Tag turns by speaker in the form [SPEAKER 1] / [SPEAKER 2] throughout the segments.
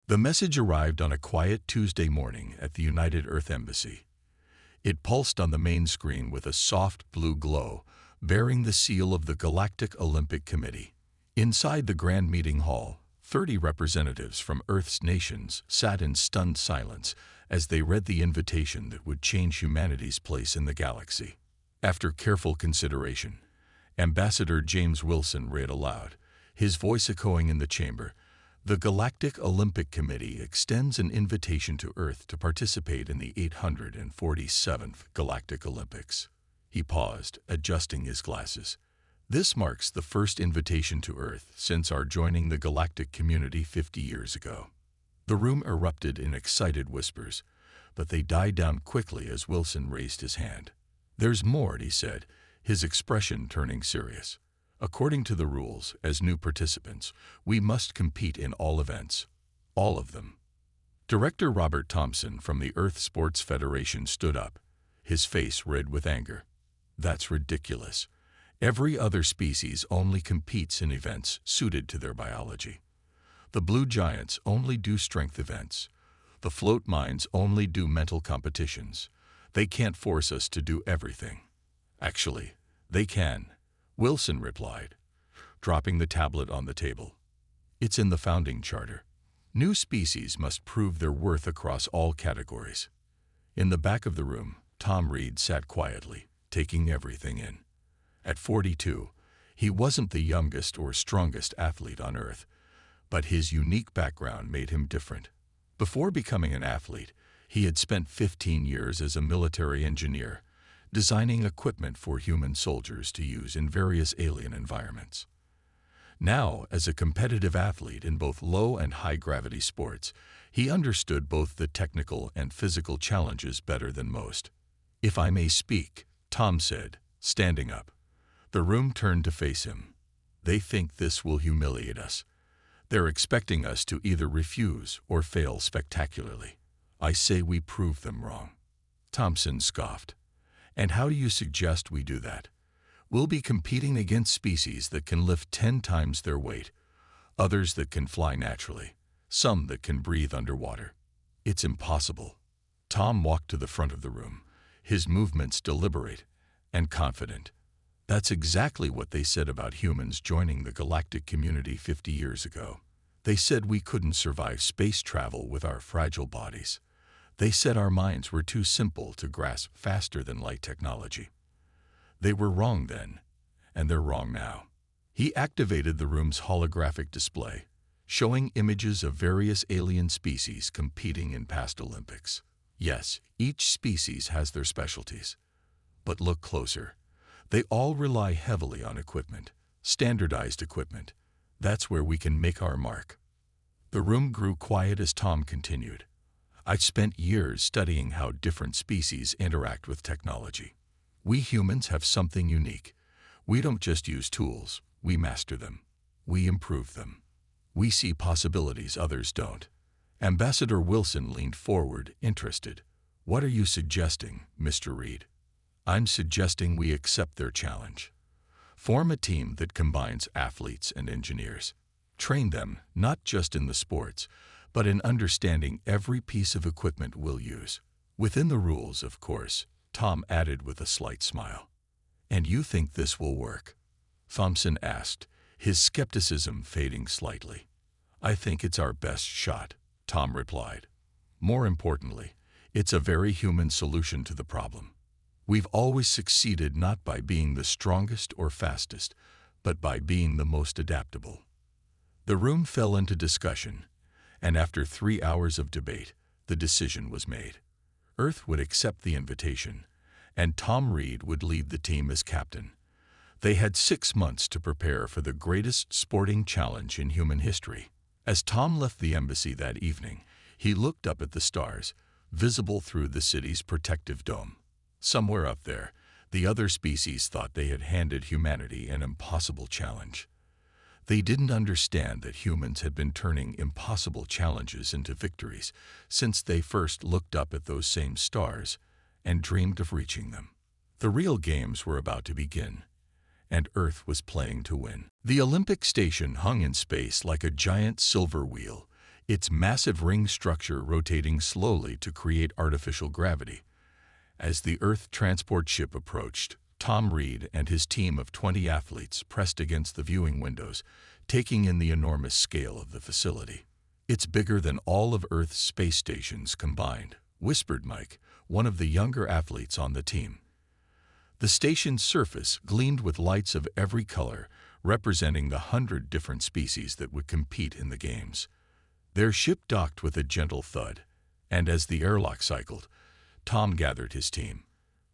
[SPEAKER 1] The message arrived on a quiet Tuesday morning at the United Earth Embassy. It pulsed on the main screen with a soft blue glow, bearing the seal of the Galactic Olympic Committee. Inside the grand meeting hall, 30 representatives from Earth's nations sat in stunned silence as they read the invitation that would change humanity's place in the galaxy. After careful consideration, Ambassador James Wilson read aloud, his voice echoing in the chamber, "The Galactic Olympic Committee extends an invitation to Earth to participate in the 847th Galactic Olympics." He paused, adjusting his glasses. "This marks the first invitation to Earth since our joining the galactic community 50 years ago." The room erupted in excited whispers, but they died down quickly as Wilson raised his hand. "There's more," he said, his expression turning serious. "According to the rules, as new participants, we must compete in all events. All of them." Director Robert Thompson from the Earth Sports Federation stood up, his face red with anger. "That's ridiculous. Every other species only competes in events suited to their biology. The Blue Giants only do strength events. The Float Mines only do mental competitions. They can't force us to do everything." "Actually, they can," Wilson replied, dropping the tablet on the table. "It's in the founding charter. New species must prove their worth across all categories." In the back of the room, Tom Reed sat quietly, taking everything in. At 42, he wasn't the youngest or strongest athlete on Earth, but his unique background made him different. Before becoming an athlete, he had spent 15 years as a military engineer, designing equipment for human soldiers to use in various alien environments. Now, as a competitive athlete in both low and high-gravity sports, he understood both the technical and physical challenges better than most. "If I may speak," Tom said, standing up. The room turned to face him. "They think this will humiliate us. They're expecting us to either refuse or fail spectacularly. I say we prove them wrong." Thompson scoffed. "And how do you suggest we do that? We'll be competing against species that can lift 10 times their weight, others that can fly naturally, some that can breathe underwater. It's impossible." Tom walked to the front of the room, his movements deliberate and confident. "That's exactly what they said about humans joining the galactic community 50 years ago. They said we couldn't survive space travel with our fragile bodies. They said our minds were too simple to grasp faster-than-light technology. They were wrong then, and they're wrong now." He activated the room's holographic display, showing images of various alien species competing in past Olympics. Yes, each species has their specialties. But look closer. They all rely heavily on equipment, standardized equipment. That's where we can make our mark. The room grew quiet as Tom continued. "I've spent years studying how different species interact with technology. We humans have something unique. We don't just use tools, we master them. We improve them. We see possibilities others don't." Ambassador Wilson leaned forward, interested. "What are you suggesting, Mr. Reed?" "I'm suggesting we accept their challenge. Form a team that combines athletes and engineers. Train them, not just in the sports, but in understanding every piece of equipment we'll use. Within the rules, of course," Tom added with a slight smile. "And you think this will work?" Thompson asked, his skepticism fading slightly. "I think it's our best shot," Tom replied. "More importantly, it's a very human solution to the problem. We've always succeeded not by being the strongest or fastest, but by being the most adaptable." The room fell into discussion, and after 3 hours of debate, the decision was made. Earth would accept the invitation, and Tom Reed would lead the team as captain. They had 6 months to prepare for the greatest sporting challenge in human history. As Tom left the embassy that evening, he looked up at the stars, visible through the city's protective dome. Somewhere up there, the other species thought they had handed humanity an impossible challenge. They didn't understand that humans had been turning impossible challenges into victories since they first looked up at those same stars and dreamed of reaching them. The real games were about to begin, and Earth was playing to win. The Olympic station hung in space like a giant silver wheel, its massive ring structure rotating slowly to create artificial gravity. As the Earth transport ship approached, Tom Reed and his team of 20 athletes pressed against the viewing windows, taking in the enormous scale of the facility. "It's bigger than all of Earth's space stations combined," whispered Mike, one of the younger athletes on the team. The station's surface gleamed with lights of every color, representing the 100 different species that would compete in the games. Their ship docked with a gentle thud, and as the airlock cycled, Tom gathered his team.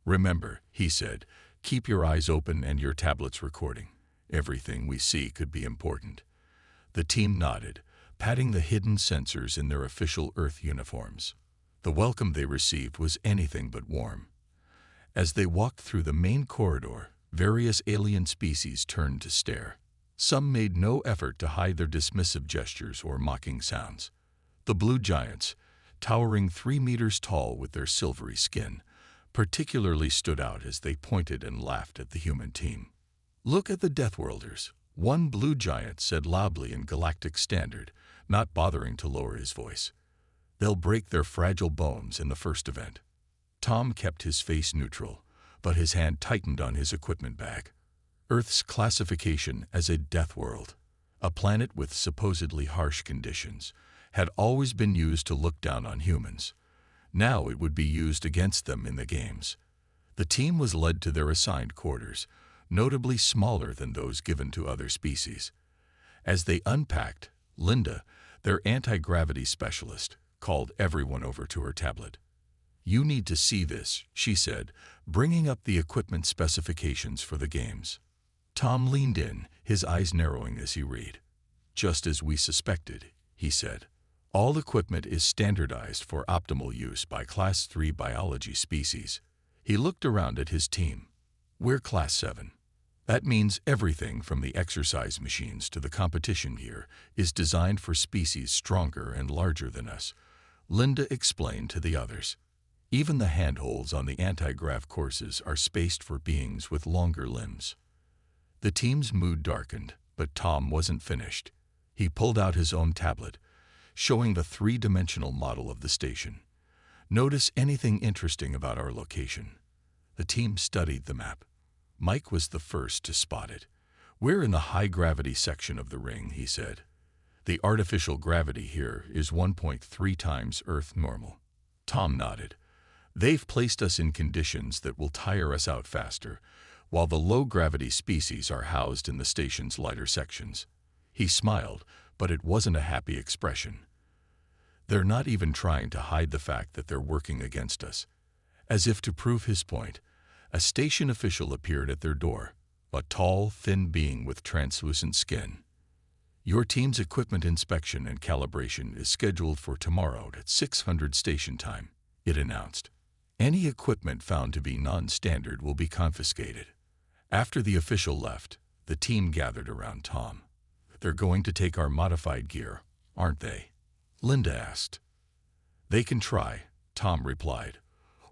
[SPEAKER 1] "Remember," he said, "keep your eyes open and your tablets recording. Everything we see could be important." The team nodded, patting the hidden sensors in their official Earth uniforms. The welcome they received was anything but warm. As they walked through the main corridor, various alien species turned to stare. Some made no effort to hide their dismissive gestures or mocking sounds. The blue giants, towering 3 meters tall with their silvery skin, particularly stood out as they pointed and laughed at the human team. "Look at the Deathworlders," one blue giant said loudly in Galactic standard, not bothering to lower his voice. "They'll break their fragile bones in the first event." Tom kept his face neutral, but his hand tightened on his equipment bag. Earth's classification as a death world, a planet with supposedly harsh conditions, had always been used to look down on humans. Now it would be used against them in the games. The team was led to their assigned quarters, notably smaller than those given to other species. As they unpacked, Linda, their anti-gravity specialist, called everyone over to her tablet. "You need to see this," she said, bringing up the equipment specifications for the games. Tom leaned in, his eyes narrowing as he read. "Just as we suspected," he said. "All equipment is standardized for optimal use by Class 3 biology species." He looked around at his team. "We're Class 7. That means everything from the exercise machines to the competition gear is designed for species stronger and larger than us," Linda explained to the others. "Even the handholds on the anti-grav courses are spaced for beings with longer limbs." The team's mood darkened, but Tom wasn't finished. He pulled out his own tablet, showing the 3-dimensional model of the station. "Notice anything interesting about our location?" The team studied the map. Mike was the first to spot it. "We're in the high-gravity section of the ring," he said. "The artificial gravity here is 1.3 times Earth normal." Tom nodded. "They've placed us in conditions that will tire us out faster, while the low-gravity species are housed in the station's lighter sections." He smiled, but it wasn't a happy expression. "They're not even trying to hide the fact that they're working against us." As if to prove his point, a station official appeared at their door, a tall, thin being with translucent skin. "Your team's equipment inspection and calibration is scheduled for tomorrow at 600 station time," it announced. "Any equipment found to be non-standard will be confiscated." After the official left, the team gathered around Tom. "They're going to take our modified gear, aren't they?" Linda asked. "They can try," Tom replied,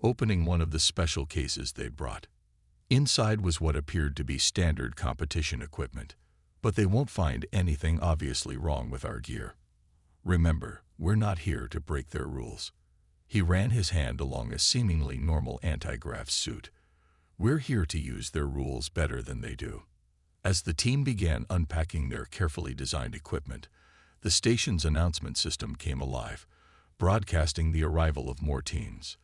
[SPEAKER 1] opening one of the special cases they'd brought. Inside was what appeared to be standard competition equipment, but they won't find anything obviously wrong with our gear. "Remember, we're not here to break their rules." He ran his hand along a seemingly normal anti-grav suit. "We're here to use their rules better than they do." As the team began unpacking their carefully designed equipment, the station's announcement system came alive, broadcasting the arrival of more teams.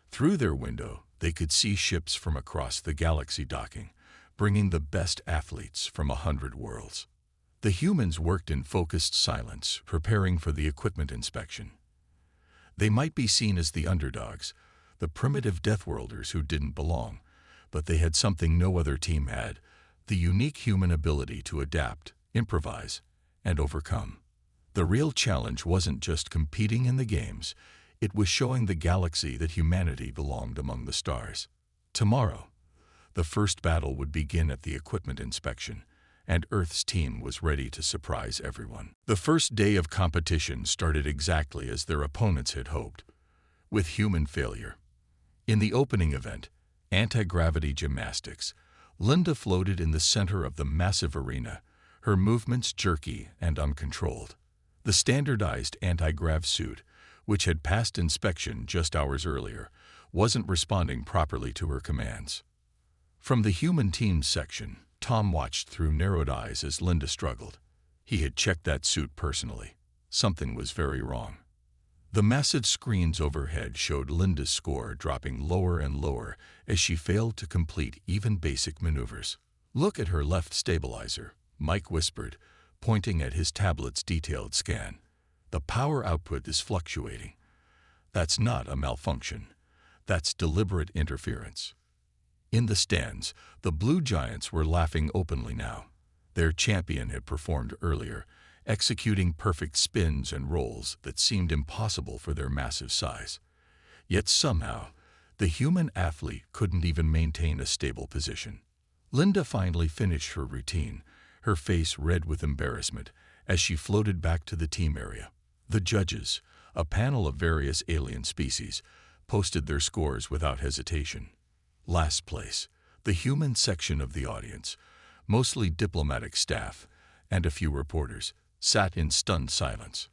[SPEAKER 1] Through their window, they could see ships from across the galaxy docking, bringing the best athletes from 100 worlds. The humans worked in focused silence, preparing for the equipment inspection. They might be seen as the underdogs, the primitive Deathworlders who didn't belong, but they had something no other team had: the unique human ability to adapt, improvise, and overcome. The real challenge wasn't just competing in the games, it was showing the galaxy that humanity belonged among the stars. Tomorrow, the first battle would begin at the equipment inspection, and Earth's team was ready to surprise everyone. The first day of competition started exactly as their opponents had hoped, with human failure. In the opening event, anti-gravity gymnastics, Linda floated in the center of the massive arena, her movements jerky and uncontrolled. The standardized anti-grav suit, which had passed inspection just hours earlier, wasn't responding properly to her commands. From the human team's section, Tom watched through narrowed eyes as Linda struggled. He had checked that suit personally. Something was very wrong. The massive screens overhead showed Linda's score dropping lower and lower as she failed to complete even basic maneuvers. "Look at her left stabilizer," Mike whispered, pointing at his tablet's detailed scan. "The power output is fluctuating. That's not a malfunction. That's deliberate interference." In the stands, the Blue Giants were laughing openly now. Their champion had performed earlier, executing perfect spins and rolls that seemed impossible for their massive size. Yet somehow, the human athlete couldn't even maintain a stable position. Linda finally finished her routine, her face red with embarrassment, as she floated back to the team area. The judges, a panel of various alien species, posted their scores without hesitation. Last place, the human section of the audience, mostly diplomatic staff and a few reporters, sat in stunned silence.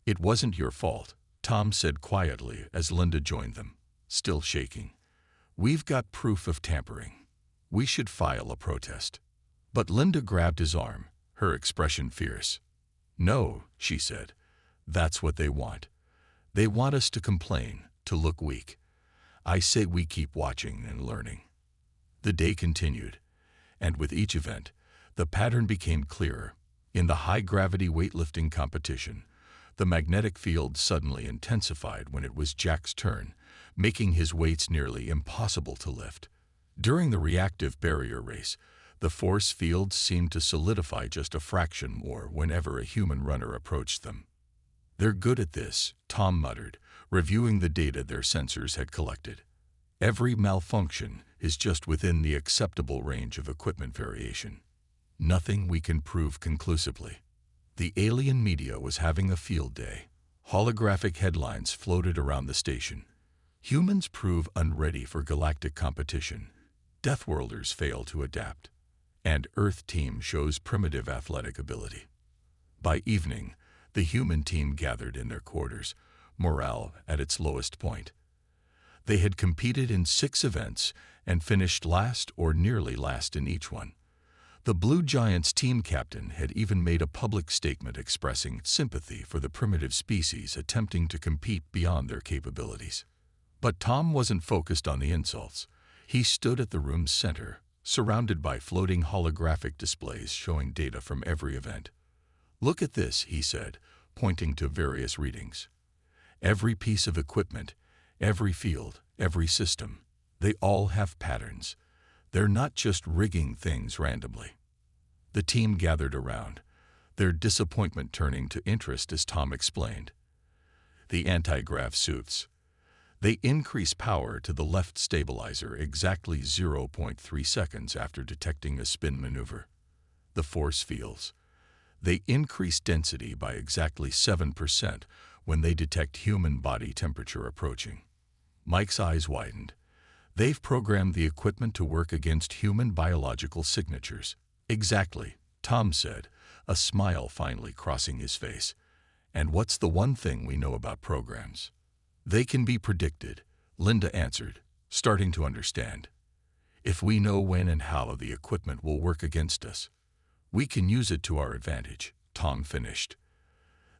[SPEAKER 1] "It wasn't your fault," Tom said quietly as Linda joined them, still shaking. "We've got proof of tampering. We should file a protest." But Linda grabbed his arm, her expression fierce. "No," she said. "That's what they want. They want us to complain, to look weak. I say we keep watching and learning." The day continued, and with each event, the pattern became clearer. In the high-gravity weightlifting competition, the magnetic field suddenly intensified when it was Jack's turn, making his weights nearly impossible to lift. During the reactive barrier race, the force field seemed to solidify just a fraction more whenever a human runner approached them. "They're good at this," Tom muttered, reviewing the data their sensors had collected. "Every malfunction is just within the acceptable range of equipment variation. Nothing we can prove conclusively." The alien media was having a field day. Holographic headlines floated around the station. "Humans prove unready for galactic competition. Deathworlders fail to adapt. And Earth team shows primitive athletic ability." By evening, the human team gathered in their quarters, morale at its lowest point. They had competed in 6 events and finished last or nearly last in each one. The Blue Giants team captain had even made a public statement expressing sympathy for the primitive species attempting to compete beyond their capabilities. But Tom wasn't focused on the insults. He stood at the room's center, surrounded by floating holographic displays showing data from every event. "Look at this," he said, pointing to various readings. "Every piece of equipment, every field, every system, they all have patterns. They're not just rigging things randomly." The team gathered around, their disappointment turning to interest as Tom explained. "The anti-grav suits. They increase power to the left stabilizer exactly 0.3 seconds after detecting a spin maneuver. The force fields. They increase density by exactly 7% when they detect human body temperature approaching." Mike's eyes widened. "They've programmed the equipment to work against human biological signatures." "Exactly," Tom said, a smile finally crossing his face. "And what's the one thing we know about programs?" "They can be predicted," Linda answered, starting to understand. "If we know when and how the equipment will work against us, we can use it to our advantage," Tom finished.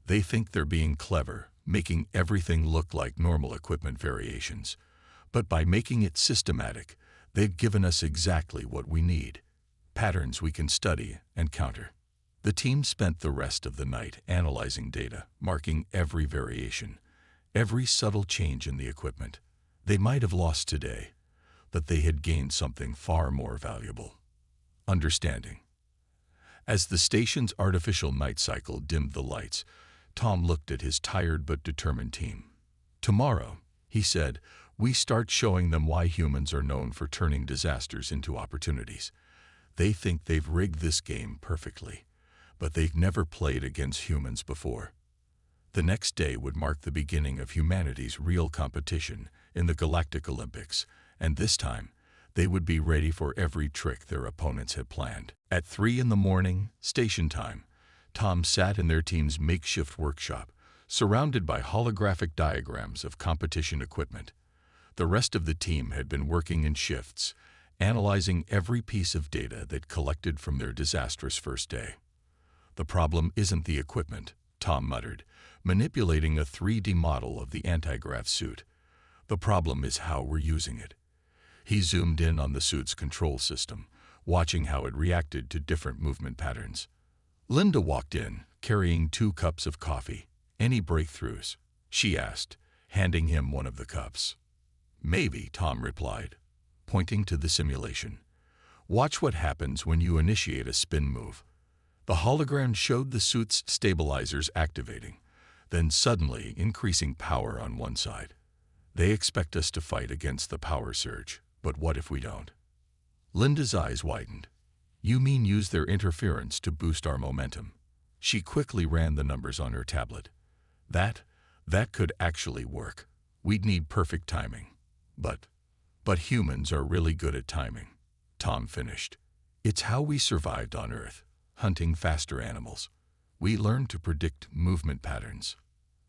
[SPEAKER 1] "They think they're being clever, making everything look like normal equipment variations. But by making it systematic, they've given us exactly what we need. Patterns we can study and counter." The team spent the rest of the night analyzing data, marking every variation, every subtle change in the equipment. They might have lost today, but they had gained something far more valuable: understanding. As the station's artificial night cycle dimmed the lights, Tom looked at his tired but determined team. "Tomorrow," he said, "we start showing them why humans are known for turning disasters into opportunities. They think they've rigged this game perfectly, but they've never played against humans before." The next day would mark the beginning of humanity's real competition in the Galactic Olympics, and this time, they would be ready for every trick their opponents had planned. At 3 in the morning, station time, Tom sat in their team's makeshift workshop, surrounded by holographic diagrams of competition equipment. The rest of the team had been working in shifts, analyzing every piece of data they'd collected from their disastrous first day. "The problem isn't the equipment," Tom muttered, manipulating a 3D model of the anti-grav suit. "The problem is how we're using it." He zoomed in on the suit's control system, watching how it reacted to different movement patterns. Linda walked in, carrying 2 cups of coffee. "Any breakthroughs?" she asked, handing him one of the cups. "Maybe," Tom replied, pointing to the simulation. "Watch what happens when you initiate a spin move." The hologram showed the suit's stabilizers activating, then suddenly increasing power on one side. "They expect us to fight against the power surge, but what if we don't?" Linda's eyes widened. "You mean use their interference to boost our momentum?" She quickly ran the numbers on her tablet. That could actually work. We'd need perfect timing. But humans are really good at timing," Tom finished. "It's how we survived on Earth, hunting faster animals. We learned to predict movement patterns."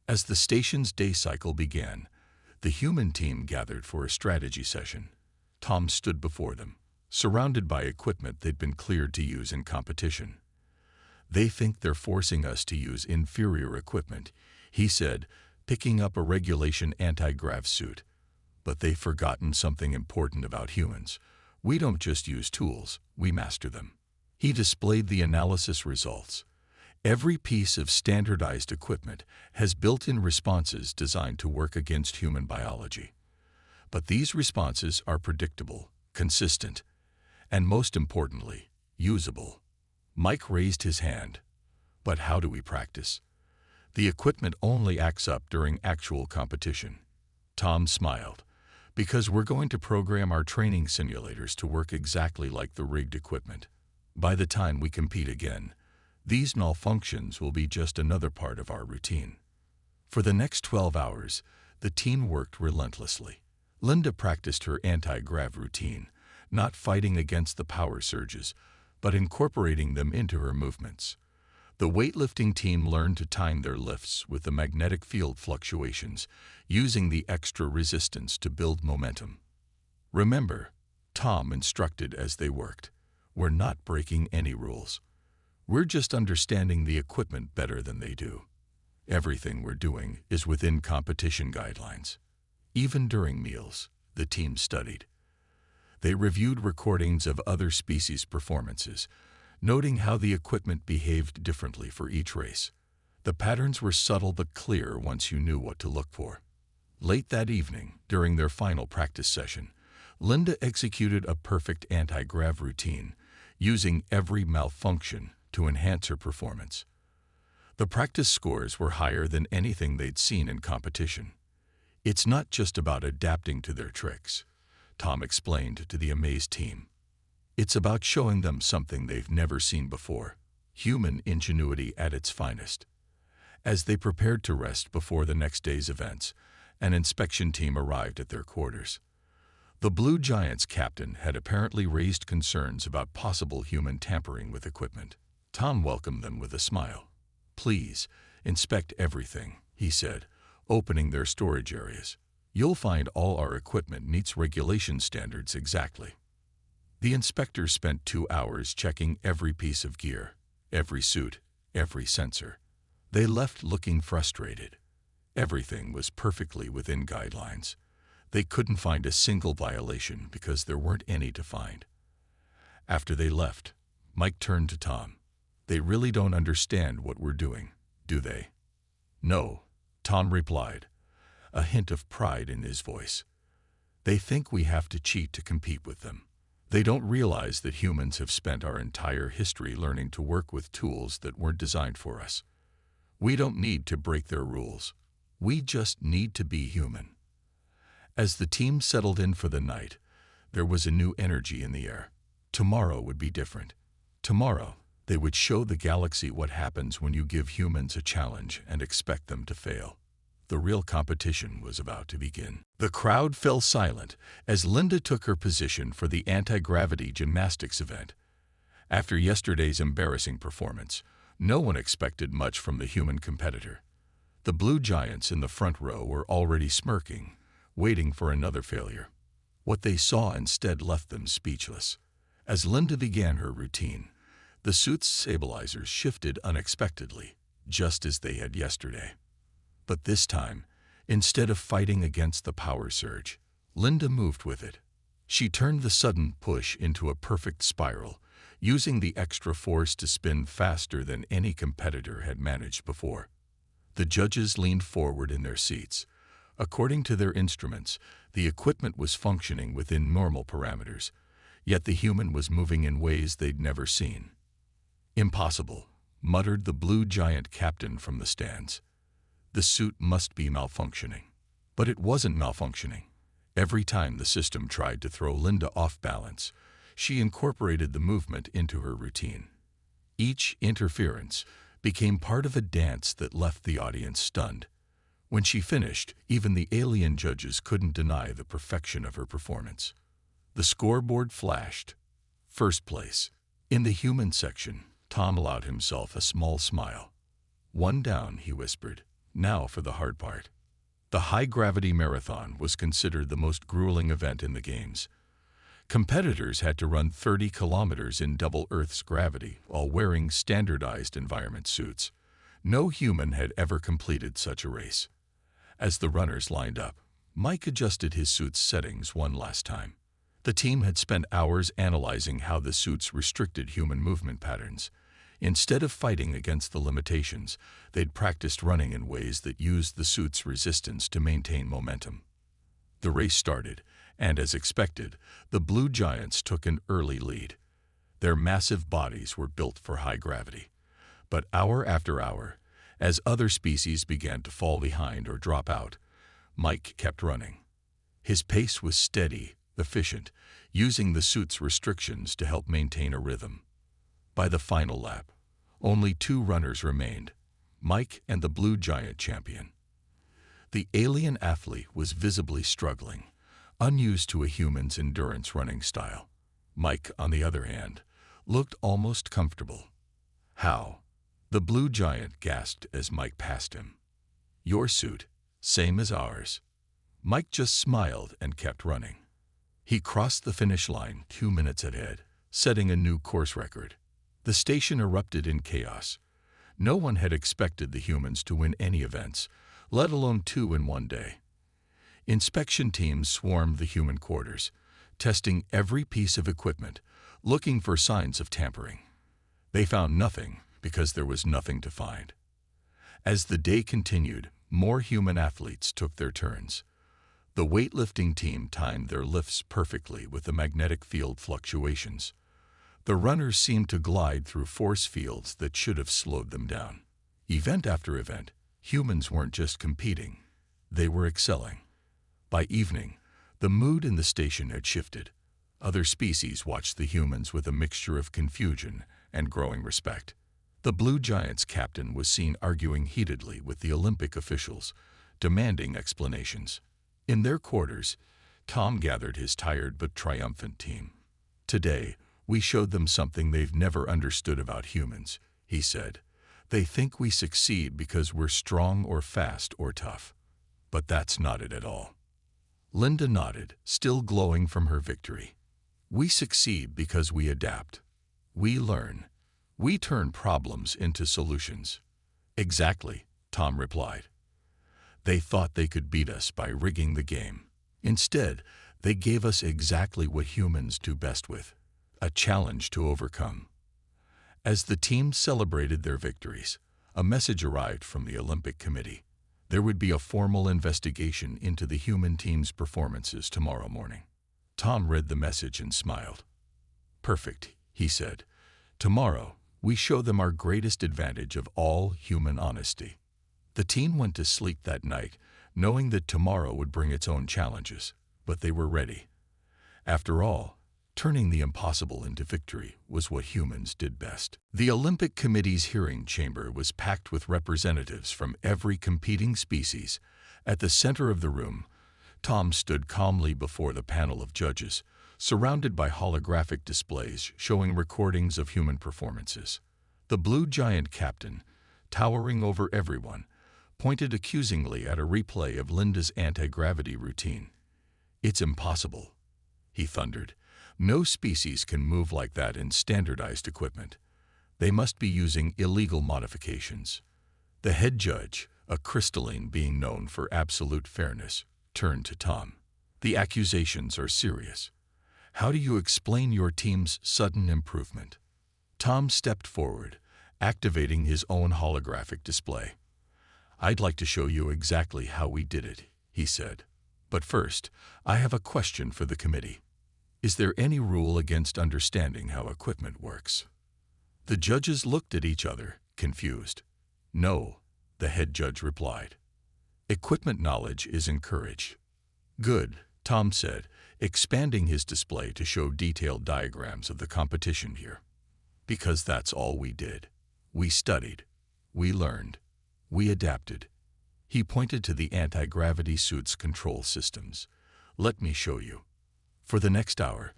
[SPEAKER 1] As the station's day cycle began, the human team gathered for a strategy session. Tom stood before them, surrounded by equipment they'd been cleared to use in competition. "They think they're forcing us to use inferior equipment," he said, picking up a regulation anti-grav suit. "But they've forgotten something important about humans. We don't just use tools, we master them." He displayed the analysis results. Every piece of standardized equipment has built-in responses designed to work against human biology. But these responses are predictable, consistent, and most importantly, usable. Mike raised his hand. "But how do we practice?" "The equipment only acts up during actual competition." Tom smiled. "Because we're going to program our training simulators to work exactly like the rigged equipment. By the time we compete again, these malfunctions will be just another part of our routine." For the next 12 hours, the team worked relentlessly. Linda practiced her anti-grav routine, not fighting against the power surges, but incorporating them into her movements. The weightlifting team learned to time their lifts with the magnetic field fluctuations, using the extra resistance to build momentum. "Remember," Tom instructed as they worked, "we're not breaking any rules. We're just understanding the equipment better than they do. Everything we're doing is within competition guidelines." Even during meals, the team studied. They reviewed recordings of other species' performances, noting how the equipment behaved differently for each race. The patterns were subtle but clear once you knew what to look for. Late that evening, during their final practice session, Linda executed a perfect anti-grav routine, using every malfunction to enhance her performance. The practice scores were higher than anything they'd seen in competition. "It's not just about adapting to their tricks," Tom explained to the amazed team. "It's about showing them something they've never seen before, human ingenuity at its finest." As they prepared to rest before the next day's events, an inspection team arrived at their quarters. The Blue Giant's captain had apparently raised concerns about possible human tampering with equipment. Tom welcomed them with a smile. "Please, inspect everything," he said, opening their storage areas. "You'll find all our equipment meets regulation standards exactly." The inspectors spent 2 hours checking every piece of gear, every suit, every sensor. They left looking frustrated. Everything was perfectly within guidelines. They couldn't find a single violation because there weren't any to find. After they left, Mike turned to Tom. "They really don't understand what we're doing, do they?" "No," Tom replied, a hint of pride in his voice. "They think we have to cheat to compete with them. They don't realize that humans have spent our entire history learning to work with tools that weren't designed for us. We don't need to break their rules. We just need to be human." As the team settled in for the night, there was a new energy in the air. Tomorrow would be different. Tomorrow, they would show the galaxy what happens when you give humans a challenge and expect them to fail. The real competition was about to begin. The crowd fell silent as Linda took her position for the anti-gravity gymnastics event. After yesterday's embarrassing performance, No one expected much from the human competitor. The blue giants in the front row were already smirking, waiting for another failure. What they saw instead left them speechless. As Linda began her routine, the suit's stabilizers shifted unexpectedly, just as they had yesterday. But this time, instead of fighting against the power surge, Linda moved with it. She turned the sudden push into a perfect spiral, using the extra force to spin faster than any competitor had managed before. The judges leaned forward in their seats. According to their instruments, the equipment was functioning within normal parameters, yet the human was moving in ways they'd never seen. "Impossible," muttered the blue giant captain from the stands. "The suit must be malfunctioning." But it wasn't malfunctioning. Every time the system tried to throw Linda off balance, she incorporated the movement into her routine. Each interference became part of a dance that left the audience stunned. When she finished, even the alien judges couldn't deny the perfection of her performance. The scoreboard flashed. First place. In the human section, Tom allowed himself a small smile. "One down," he whispered. "Now for the hard part." The high-gravity marathon was considered the most grueling event in the games. Competitors had to run 30 kilometers in double Earth's gravity while wearing standardized environment suits. No human had ever completed such a race. As the runners lined up, Mike adjusted his suit's settings one last time. The team had spent hours analyzing how the suits restricted human movement patterns. Instead of fighting against the limitations, they'd practiced running in ways that used the suit's resistance to maintain momentum. The race started, and as expected, the blue giants took an early lead. Their massive bodies were built for high gravity. But hour after hour, as other species began to fall behind or drop out, Mike kept running. His pace was steady, efficient, using the suit's restrictions to help maintain a rhythm. By the final lap, only 2 runners remained, Mike and the blue giant champion. The alien athlete was visibly struggling, unused to a human's endurance running style. Mike, on the other hand, looked almost comfortable. "How?" the blue giant gasped as Mike passed him. "Your suit, same as ours." Mike just smiled and kept running. He crossed the finish line 2 minutes ahead, setting a new course record. The station erupted in chaos. No one had expected the humans to win any events, let alone 2 in one day. Inspection teams swarmed the human quarters, testing every piece of equipment, looking for signs of tampering. They found nothing because there was nothing to find. As the day continued, more human athletes took their turns. The weightlifting team timed their lifts perfectly with the magnetic field fluctuations. The runners seemed to glide through force fields that should have slowed them down. Event after event, humans weren't just competing, they were excelling. By evening, the mood in the station had shifted. Other species watched the humans with a mixture of confusion and growing respect. The blue giant's captain was seen arguing heatedly with the Olympic officials, demanding explanations. In their quarters, Tom gathered his tired but triumphant team. "Today, we showed them something they've never understood about humans," he said. "They think we succeed because we're strong or fast or tough. But that's not it at all." Linda nodded, still glowing from her victory. "We succeed because we adapt. We learn. We turn problems into solutions." "Exactly," Tom replied. "They thought they could beat us by rigging the game. Instead, they gave us exactly what humans do best with, a challenge to overcome." As the team celebrated their victories, a message arrived from the Olympic Committee. There would be a formal investigation into the human team's performances tomorrow morning. Tom read the message and smiled. "Perfect," he said. "Tomorrow, we show them our greatest advantage of all, human honesty." The team went to sleep that night, knowing that tomorrow would bring its own challenges, but they were ready. After all, turning the impossible into victory was what humans did best. The Olympic Committee's hearing chamber was packed with representatives from every competing species. At the center of the room, Tom stood calmly before the panel of judges, surrounded by holographic displays showing recordings of human performances. The blue giant captain, towering over everyone, pointed accusingly at a replay of Linda's anti-gravity routine. "It's impossible," he thundered. "No species can move like that in standardized equipment. They must be using illegal modifications." The head judge, a crystalline being known for absolute fairness, turned to Tom. "The accusations are serious. How do you explain your team's sudden improvement?" Tom stepped forward, activating his own holographic display. "I'd like to show you exactly how we did it," he said. "But first, I have a question for the committee. Is there any rule against understanding how equipment works?" The judges looked at each other, confused. "No," the head judge replied. "Equipment knowledge is encouraged." "Good," Tom said, expanding his display to show detailed diagrams of the competition here. "Because that's all we did. We studied. We learned. We adapted." He pointed to the anti-gravity suit's control systems. "Let me show you." For the next hour,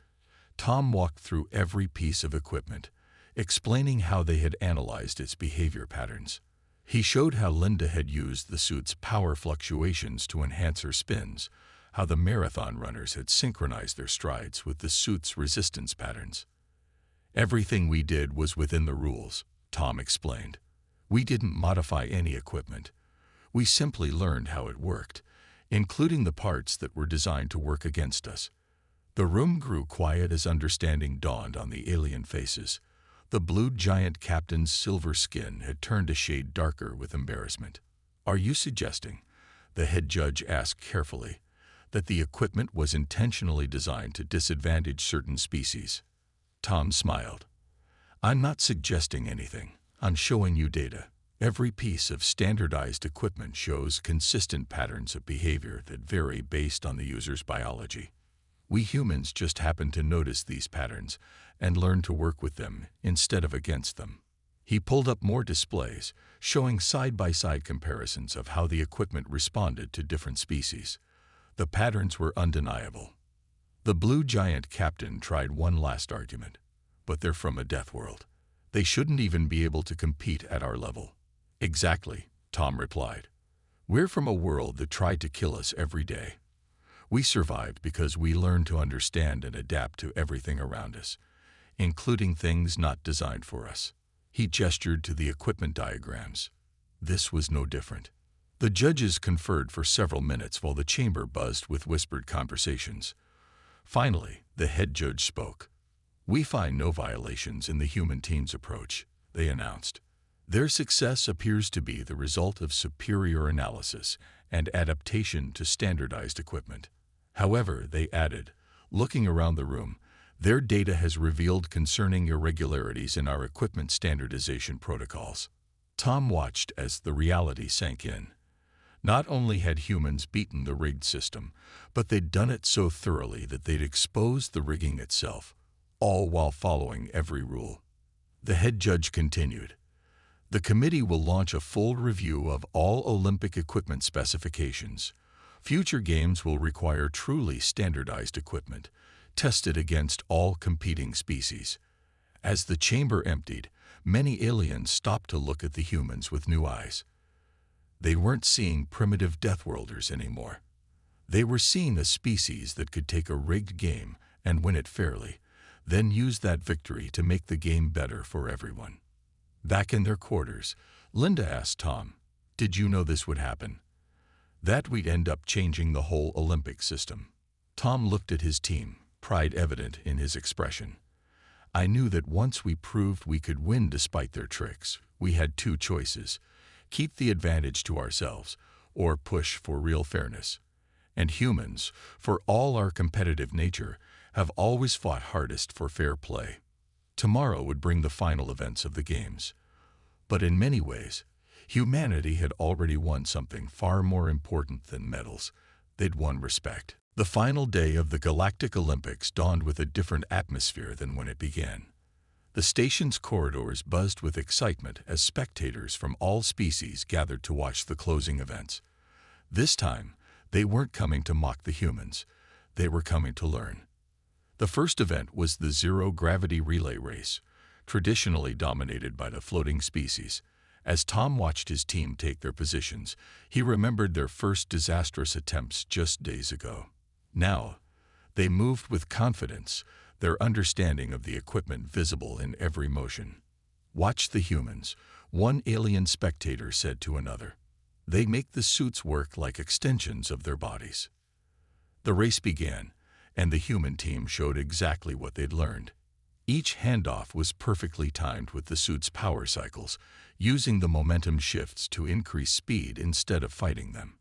[SPEAKER 1] Tom walked through every piece of equipment, explaining how they had analyzed its behavior patterns. He showed how Linda had used the suit's power fluctuations to enhance her spins, how the marathon runners had synchronized their strides with the suit's resistance patterns. "Everything we did was within the rules," Tom explained. "We didn't modify any equipment. We simply learned how it worked, including the parts that were designed to work against us." The room grew quiet as understanding dawned on the alien faces. The blue giant captain's silver skin had turned a shade darker with embarrassment. "Are you suggesting," the head judge asked carefully, "that the equipment was intentionally designed to disadvantage certain species?" Tom smiled. "I'm not suggesting anything. I'm showing you data. Every piece of standardized equipment shows consistent patterns of behavior that vary based on the user's biology. We humans just happen to notice these patterns and learn to work with them instead of against them." He pulled up more displays, showing side-by-side comparisons of how the equipment responded to different species. The patterns were undeniable. The blue giant captain tried one last argument. "But they're from a death world. They shouldn't even be able to compete at our level." "Exactly," Tom replied. "We're from a world that tried to kill us every day. We survived because we learned to understand and adapt to everything around us, including things not designed for us." He gestured to the equipment diagrams. This was no different. The judges conferred for several minutes while the chamber buzzed with whispered conversations. Finally, the head judge spoke. "We find no violations in the human team's approach," they announced. "Their success appears to be the result of superior analysis and adaptation to standardized equipment. However," they added, looking around the room, "their data has revealed concerning irregularities in our equipment standardization protocols." Tom watched as the reality sank in. Not only had humans beaten the rigged system, but they'd done it so thoroughly that they'd exposed the rigging itself, all while following every rule. The head judge continued. "The committee will launch a full review of all Olympic equipment specifications. Future games will require truly standardized equipment, tested against all competing species." As the chamber emptied, many aliens stopped to look at the humans with new eyes. They weren't seeing primitive deathworlders anymore. They were seeing a species that could take a rigged game and win it fairly, then use that victory to make the game better for everyone. Back in their quarters, Linda asked Tom, "Did you know this would happen? That we'd end up changing the whole Olympic system?" Tom looked at his team, pride evident in his expression. "I knew that once we proved we could win despite their tricks, we had two choices: keep the advantage to ourselves or push for real fairness. And humans, for all our competitive nature, have always fought hardest for fair play." Tomorrow would bring the final events of the games. But in many ways, humanity had already won something far more important than medals. They'd won respect. The final day of the Galactic Olympics dawned with a different atmosphere than when it began. The station's corridors buzzed with excitement as spectators from all species gathered to watch the closing events. This time, they weren't coming to mock the humans. They were coming to learn. The first event was the zero-gravity relay race. traditionally dominated by the floating species. As Tom watched his team take their positions, he remembered their first disastrous attempts just days ago. Now, they moved with confidence, their understanding of the equipment visible in every motion. "Watch the humans," one alien spectator said to another. "They make the suits work like extensions of their bodies." The race began, and the human team showed exactly what they'd learned. Each handoff was perfectly timed with the suit's power cycles, using the momentum shifts to increase speed instead of fighting them.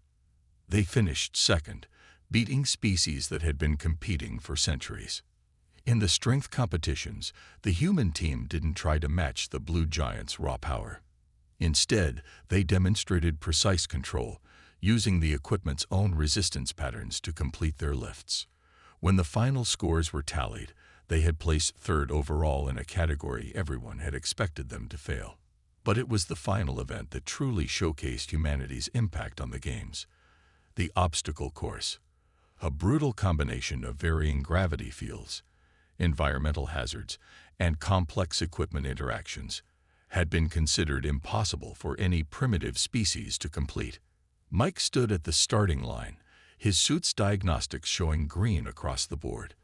[SPEAKER 1] They finished second, beating species that had been competing for centuries. In the strength competitions, the human team didn't try to match the blue giant's raw power. Instead, they demonstrated precise control, using the equipment's own resistance patterns to complete their lifts. When the final scores were tallied, they had placed third overall in a category everyone had expected them to fail. But it was the final event that truly showcased humanity's impact on the games. The obstacle course, a brutal combination of varying gravity fields, environmental hazards, and complex equipment interactions, had been considered impossible for any primitive species to complete. Mike stood at the starting line, his suit's diagnostics showing green across the board.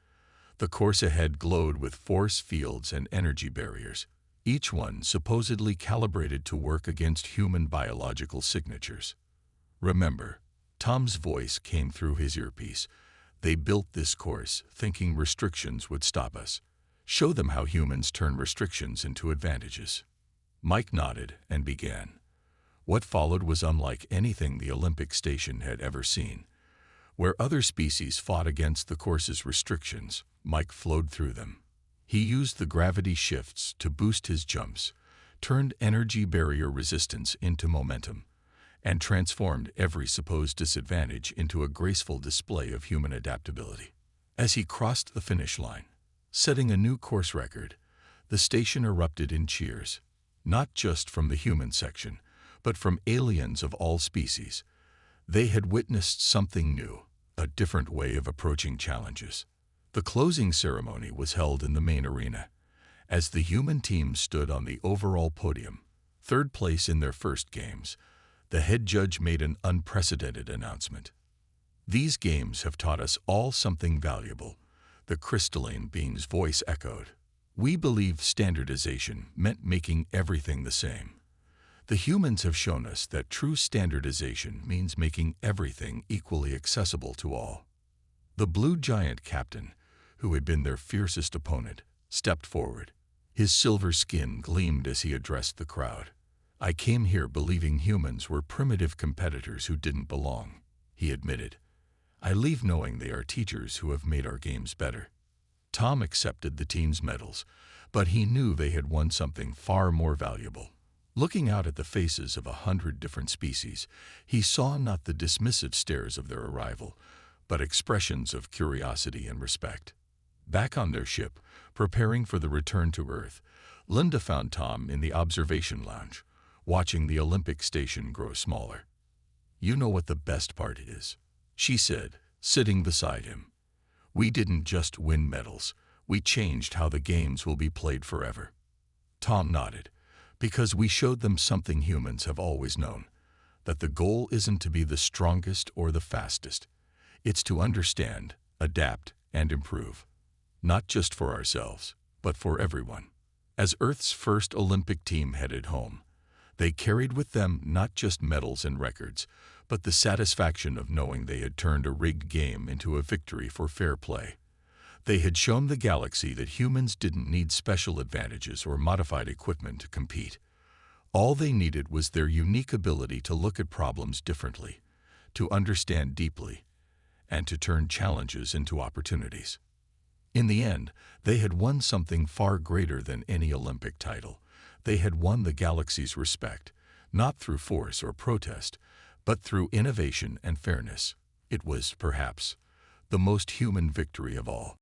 [SPEAKER 1] The course ahead glowed with force fields and energy barriers, each one supposedly calibrated to work against human biological signatures. "Remember," Tom's voice came through his earpiece, "they built this course thinking restrictions would stop us. Show them how humans turn restrictions into advantages." Mike nodded and began. What followed was unlike anything the Olympic station had ever seen. Where other species fought against the course's restrictions, Mike flowed through them. He used the gravity shifts to boost his jumps, turned energy barrier resistance into momentum, and transformed every supposed disadvantage into a graceful display of human adaptability. As he crossed the finish line, setting a new course record, the station erupted in cheers, not just from the human section, but from aliens of all species. They had witnessed something new, a different way of approaching challenges. The closing ceremony was held in the main arena. As the human team stood on the overall podium, third place in their first games, the head judge made an unprecedented announcement. "These games have taught us all something valuable," the crystalline being's voice echoed. "We believe standardization meant making everything the same. The humans have shown us that true standardization means making everything equally accessible to all." The blue giant captain, who had been their fiercest opponent, stepped forward. His silver skin gleamed as he addressed the crowd. "I came here believing humans were primitive competitors who didn't belong," he admitted. "I leave knowing they are teachers who have made our games better." Tom accepted the team's medals, but he knew they had won something far more valuable. Looking out at the faces of 100 different species, he saw not the dismissive stares of their arrival, but expressions of curiosity and respect. Back on their ship, preparing for the return to Earth, Linda found Tom in the observation lounge, watching the Olympic station grow smaller. "You know what the best part is," she said, sitting beside him. "We didn't just win medals, we changed how the games will be played forever." Tom nodded, "Because we showed them something humans have always known, that the goal isn't to be the strongest or the fastest. It's to understand, adapt, and improve. Not just for ourselves, but for everyone." As Earth's first Olympic team headed home, they carried with them not just medals and records, but the satisfaction of knowing they had turned a rigged game into a victory for fair play. They had shown the galaxy that humans didn't need special advantages or modified equipment to compete. All they needed was their unique ability to look at problems differently, to understand deeply, and to turn challenges into opportunities. In the end, they had won something far greater than any Olympic title. They had won the galaxy's respect, not through force or protest, but through innovation and fairness. It was, perhaps, the most human victory of all.